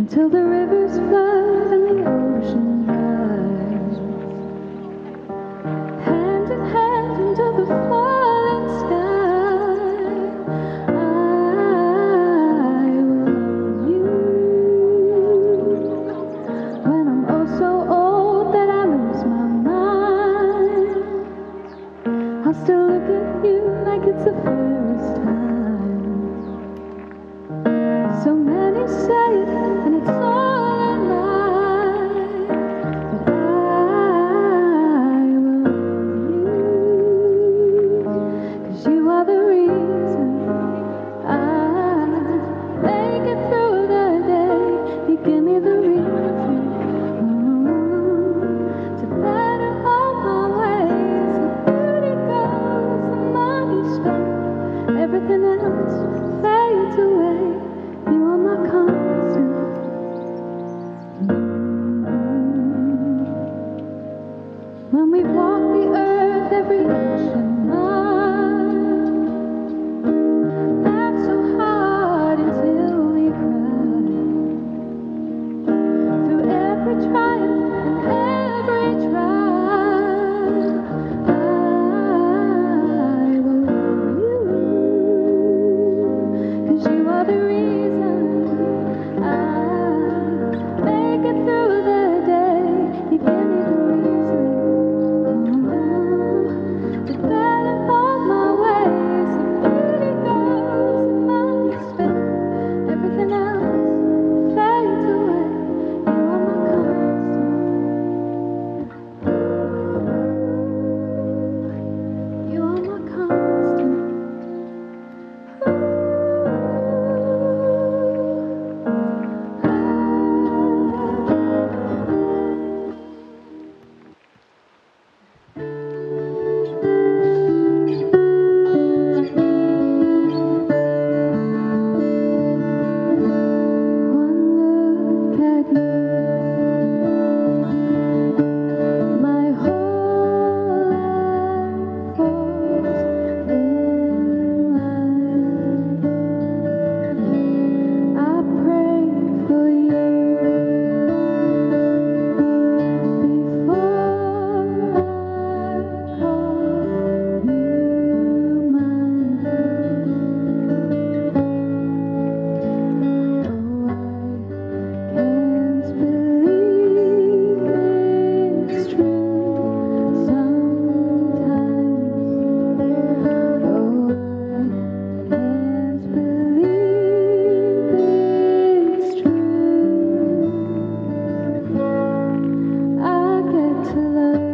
until the rivers flood and the ocean dries. Hand in hand under the falling sky, I will love you. When I'm oh so old that I lose my mind, I'll still look at you like it's the first time. So many say it and it's all a lie, but I will love you, 'cause you are the reason I make it through the day. You give me the reason to better all my ways. The beauty goes, the money spent, everything else fades away. You are my constant. When we walk the earth every inch and mile, laugh so hard until we cry. Through every triumph and every trial, I will love you, 'cause you are the reason I make it through the day. You give me the reason to better all my ways. The beauty goes, the money spent, everything else fades away. You are my constant. You are my constant. One look at you, my whole life falls in line. I pray for you before I call you mine. Oh, I can't believe it's true sometimes. Oh, I can't believe it's true. I get to love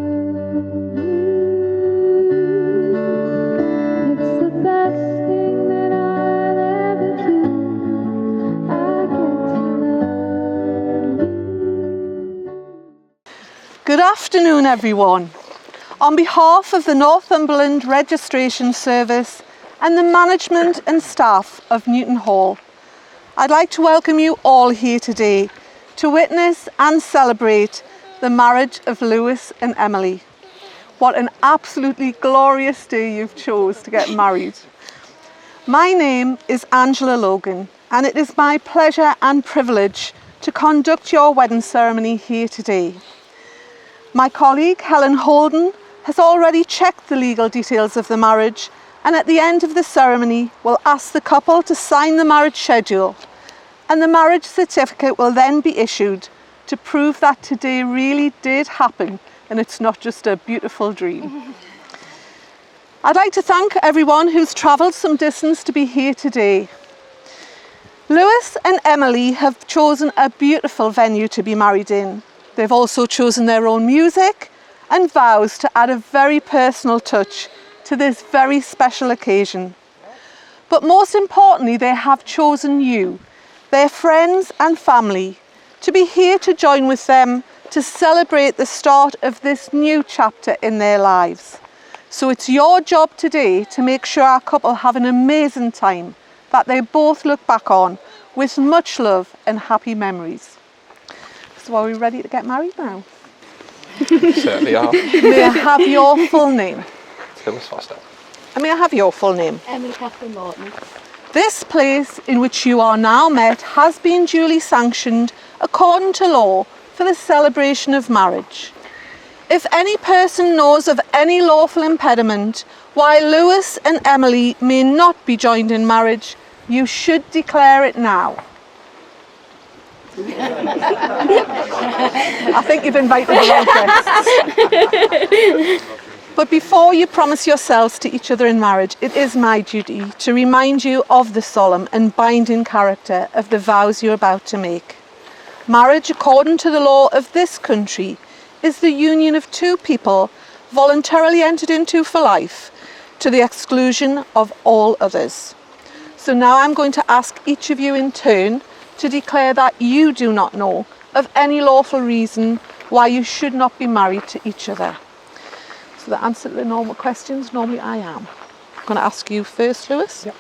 you. It's the best thing that I'll ever do. I get to love you. Good afternoon, everyone. On behalf of the Northumberland Registration Service and the management and staff of Newton Hall, I'd like to welcome you all here today to witness and celebrate the marriage of Lewis and Emily. What an absolutely glorious day you've chose to get married. My name is Angela Logan, and it is my pleasure and privilege to conduct your wedding ceremony here today. My colleague Helen Holden has already checked the legal details of the marriage, and at the end of the ceremony will ask the couple to sign the marriage schedule, and the marriage certificate will then be issued to prove that today really did happen and it's not just a beautiful dream. I'd like to thank everyone who's travelled some distance to be here today. Lewis and Emily have chosen a beautiful venue to be married in. They've also chosen their own music and vows to add a very personal touch to this very special occasion. But most importantly, they have chosen you, their friends and family, to be here to join with them to celebrate the start of this new chapter in their lives. So it's your job today to make sure our couple have an amazing time that they both look back on with much love and happy memories. So are we ready to get married now? Certainly are. May I have your full name? Lewis Foster. And may I have your full name? Emily Catherine Morton. This place in which you are now met has been duly sanctioned according to law for the celebration of marriage. If any person knows of any lawful impediment why Lewis and Emily may not be joined in marriage, you should declare it now. I think you've invited the wrong guests. But before you promise yourselves to each other in marriage, it is my duty to remind you of the solemn and binding character of the vows you're about to make. Marriage, according to the law of this country, is the union of two people voluntarily entered into for life, to the exclusion of all others. So now I'm going to ask each of you in turn to declare that you do not know of any lawful reason why you should not be married to each other. So the answer to the normal questions, normally I am. I'm going to ask you first, Lewis. Yep.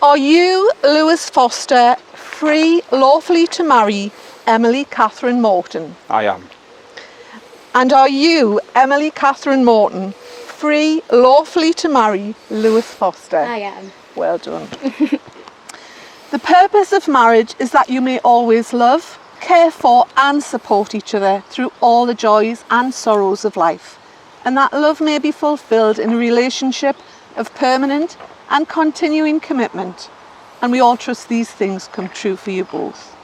Are you, Lewis Foster, free lawfully to marry Emily Catherine Morton? I am. And are you, Emily Catherine Morton, free lawfully to marry Lewis Foster? I am. Well done. The purpose of marriage is that you may always love, care for and support each other through all the joys and sorrows of life, and that love may be fulfilled in a relationship of permanent and continuing commitment, and we all trust these things come true for you both.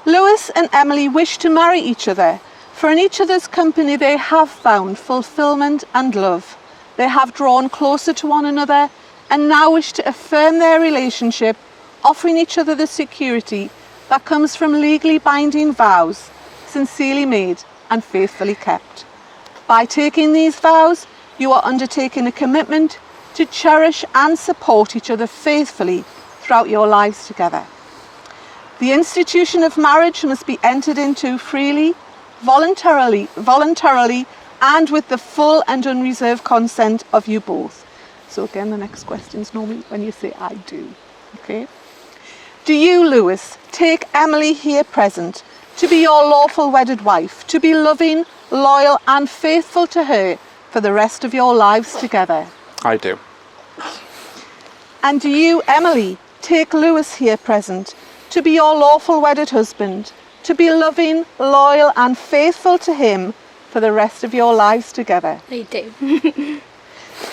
Lewis and Emily wish to marry each other, for in each other's company they have found fulfilment and love. They have drawn closer to one another and now wish to affirm their relationship, offering each other the security that comes from legally binding vows, sincerely made and faithfully kept. By taking these vows, you are undertaking a commitment to cherish and support each other faithfully throughout your lives together. The institution of marriage must be entered into freely, voluntarily, and with the full and unreserved consent of you both. So again, the next question is normally when you say I do. Okay? Do you, Lewis, take Emily here present to be your lawful wedded wife, to be loving, loyal and faithful to her for the rest of your lives together? I do. And do you, Emily, take Lewis here present to be your lawful wedded husband, to be loving, loyal and faithful to him for the rest of your lives together? I do.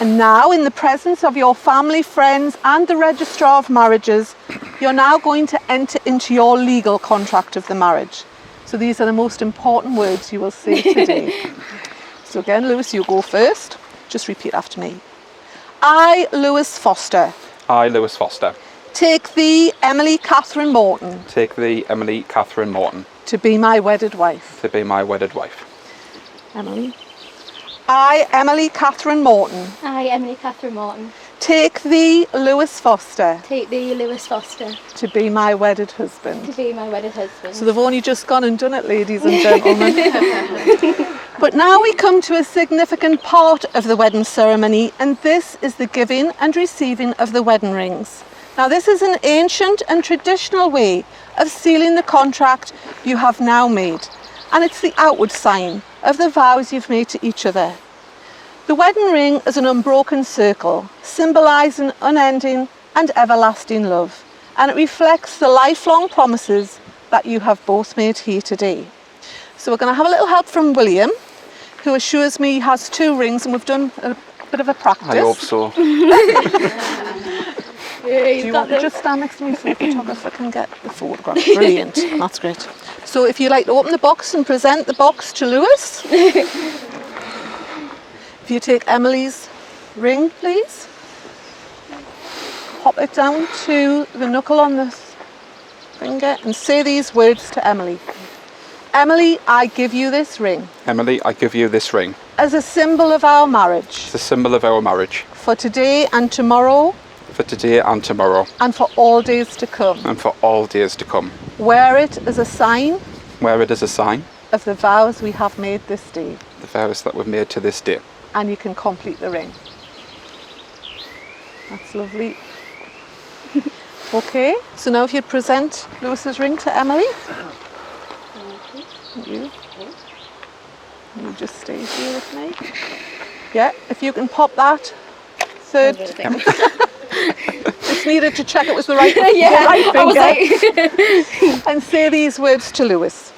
And now, in the presence of your family, friends and the Registrar of Marriages, you're now going to enter into your legal contract of the marriage. So these are the most important words you will say today. So again, Lewis, you go first. Just repeat after me. I, Lewis Foster, I, Lewis Foster, take thee, Emily Catherine Morton, take thee, Emily Catherine Morton, to be my wedded wife. to be my wedded wife. Emily. I, Emily Catherine Morton, I, Emily Catherine Morton, take thee, Lewis Foster, take thee, Lewis Foster, to be my wedded husband. to be my wedded husband. So they've only just gone and done it, ladies and gentlemen. But now we come to a significant part of the wedding ceremony, and this is the giving and receiving of the wedding rings. Now this is an ancient and traditional way of sealing the contract you have now made, and it's the outward sign of the vows you've made to each other. The wedding ring is an unbroken circle, symbolising unending and everlasting love, and it reflects the lifelong promises that you have both made here today. So we're going to have a little help from William, who assures me he has 2 rings, and we've done a bit of a practice. I hope so. Do you want to just stand next to me so the photographer can get the photograph? Brilliant, that's great. So if you'd like to open the box and present the box to Lewis. If you take Emily's ring, please. Pop it down to the knuckle on the finger and say these words to Emily. Emily, I give you this ring Emily, I give you this ring as a symbol of our marriage, as a symbol of our marriage, for today and tomorrow for today and tomorrow, and for all days to come. and for all days to come. Wear it as a sign Wear it as a sign of the vows we have made this day, the vows that we've made to this day. and you can complete the ring. That's lovely. Okay, so now if you'd present Lewis's ring to Emily. Thank you. You just stay here with me. Yeah, if you can pop that third just needed to check it was the right, Yeah, the right I was finger. like, And say these words to Lewis.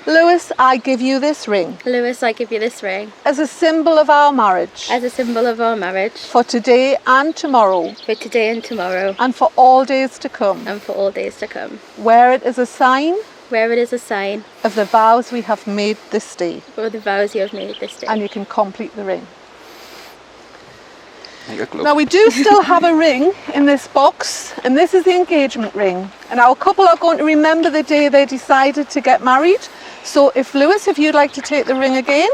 Lewis, I give you this ring Lewis, I give you this ring as a symbol of our marriage as a symbol of our marriage for today and tomorrow for today and tomorrow and for all days to come, and for all days to come, where it is a sign where it is a sign of the vows we have made this day. for the vows you have made this day. And you can complete the ring. Make a glove. Now we do still have a ring in this box, and this is the engagement ring. And our couple are going to remember the day they decided to get married. So if Lewis, if you'd like to take the ring again,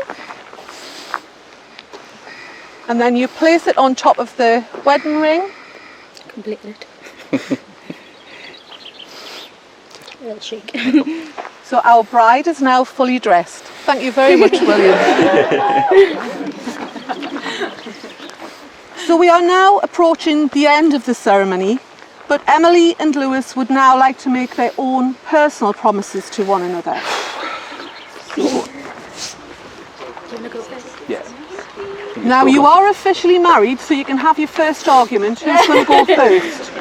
and then you place it on top of the wedding ring. Completed. A little shake. So our bride is now fully dressed. Thank you very much, William. So we are now approaching the end of the ceremony, but Emily and Lewis would now like to make their own personal promises to one another. Yes. Now you are officially married, so you can have your first argument. Who's going to go first?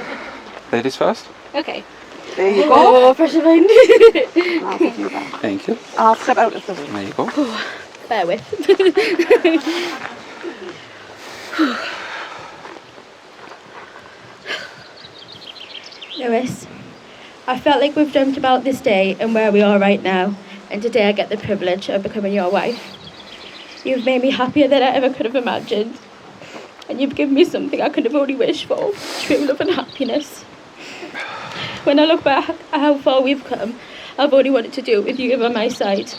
Ladies first. Okay. There you go. Oh, pressure mind. I'll give you that. Thank you. I'll step out of the way. There you go. Bear with. Lewis, I felt like we've dreamt about this day and where we are right now, and today I get the privilege of becoming your wife. You've made me happier than I ever could have imagined, and you've given me something I could have only wished for, true love and happiness. When I look back at how far we've come, I've only wanted to do it with you by my side.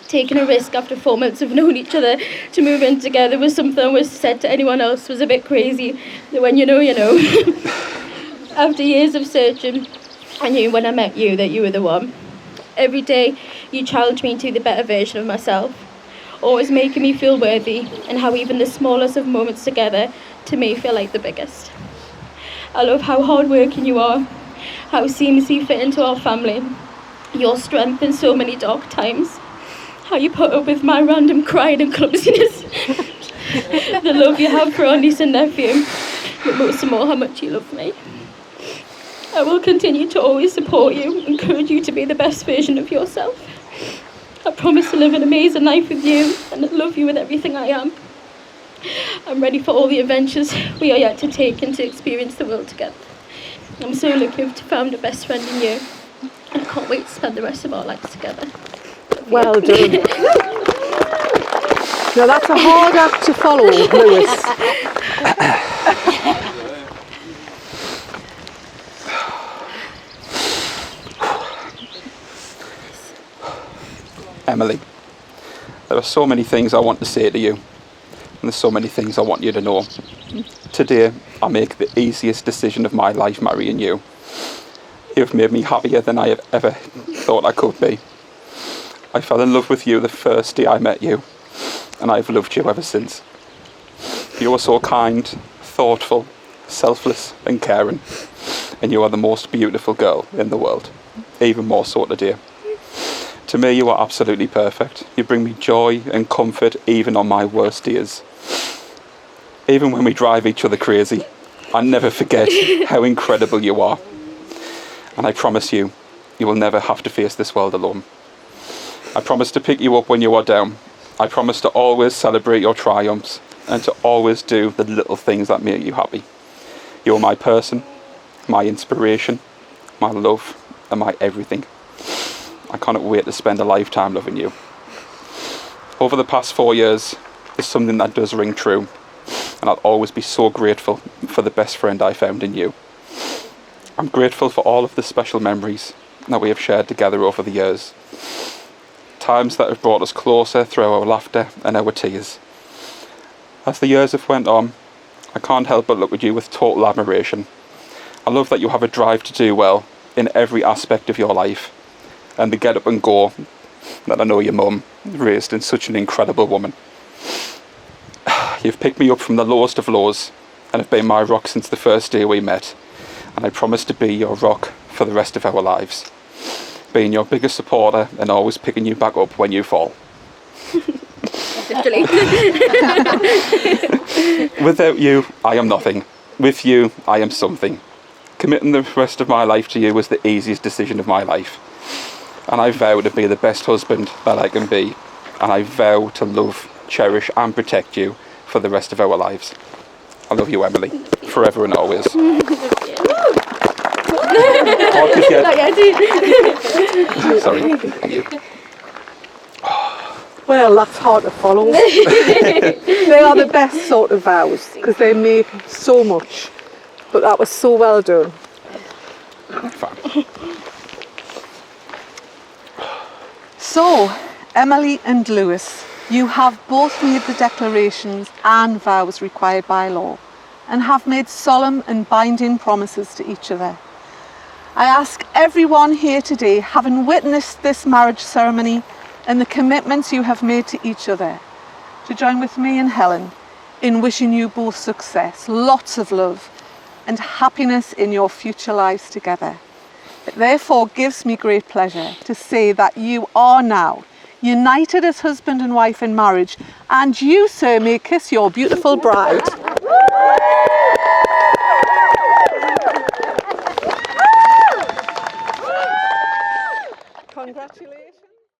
Taking a risk after 4 months of knowing each other to move in together was something I was said to anyone else was a bit crazy. But when you know, you know. After years of searching, I knew when I met you that you were the one. Every day you challenged me to be the better version of myself, always making me feel worthy, and how even the smallest of moments together to me feel like the biggest. I love how hardworking you are, how seamlessly you fit into our family, your strength in so many dark times, how you put up with my random crying and clumsiness, the love you have for our niece and nephew, but most of all how much you love me. I will continue to always support you, encourage you to be the best version of yourself. I promise to live an amazing life with you and love you with everything I am. I'm ready for all the adventures we are yet to take and to experience the world together. I'm so lucky to have found a best friend in you, and I can't wait to spend the rest of our lives together. Well done. Now that's a hard act to follow, Lewis. Emily, there are so many things I want to say to you, and there's so many things I want you to know. Today, I make the easiest decision of my life marrying you. You've made me happier than I have ever thought I could be. I fell in love with you the first day I met you, and I've loved you ever since. You are so kind, thoughtful, selfless and caring, and you are the most beautiful girl in the world, even more so today. To me, you are absolutely perfect. You bring me joy and comfort even on my worst days. Even when we drive each other crazy, I never forget how incredible you are. And I promise you, you will never have to face this world alone. I promise to pick you up when you are down. I promise to always celebrate your triumphs and to always do the little things that make you happy. You are my person, my inspiration, my love, and my everything. I cannot wait to spend a lifetime loving you. Over the past 4 years, there's something that does ring true, and I'll always be so grateful for the best friend I found in you. I'm grateful for all of the special memories that we have shared together over the years. Times that have brought us closer through our laughter and our tears. As the years have went on, I can't help but look at you with total admiration. I love that you have a drive to do well in every aspect of your life, and the get up and go that I know your mum raised in such an incredible woman. You've picked me up from the lowest of lows and have been my rock since the first day we met, and I promise to be your rock for the rest of our lives, being your biggest supporter and always picking you back up when you fall. Without you, I am nothing. With you, I am something. Committing the rest of my life to you was the easiest decision of my life. And I vow to be the best husband that I can be. And I vow to love, cherish and protect you for the rest of our lives. I love you, Emily, forever and always. Sorry. Well, that's hard to follow. They are the best sort of vows because they make so much. But that was so well done. Fine. So, Emily and Lewis, you have both made the declarations and vows required by law and have made solemn and binding promises to each other. I ask everyone here today, having witnessed this marriage ceremony and the commitments you have made to each other, to join with me and Helen in wishing you both success, lots of love and happiness in your future lives together. It therefore gives me great pleasure to say that you are now united as husband and wife in marriage, and you, sir, may kiss your beautiful bride.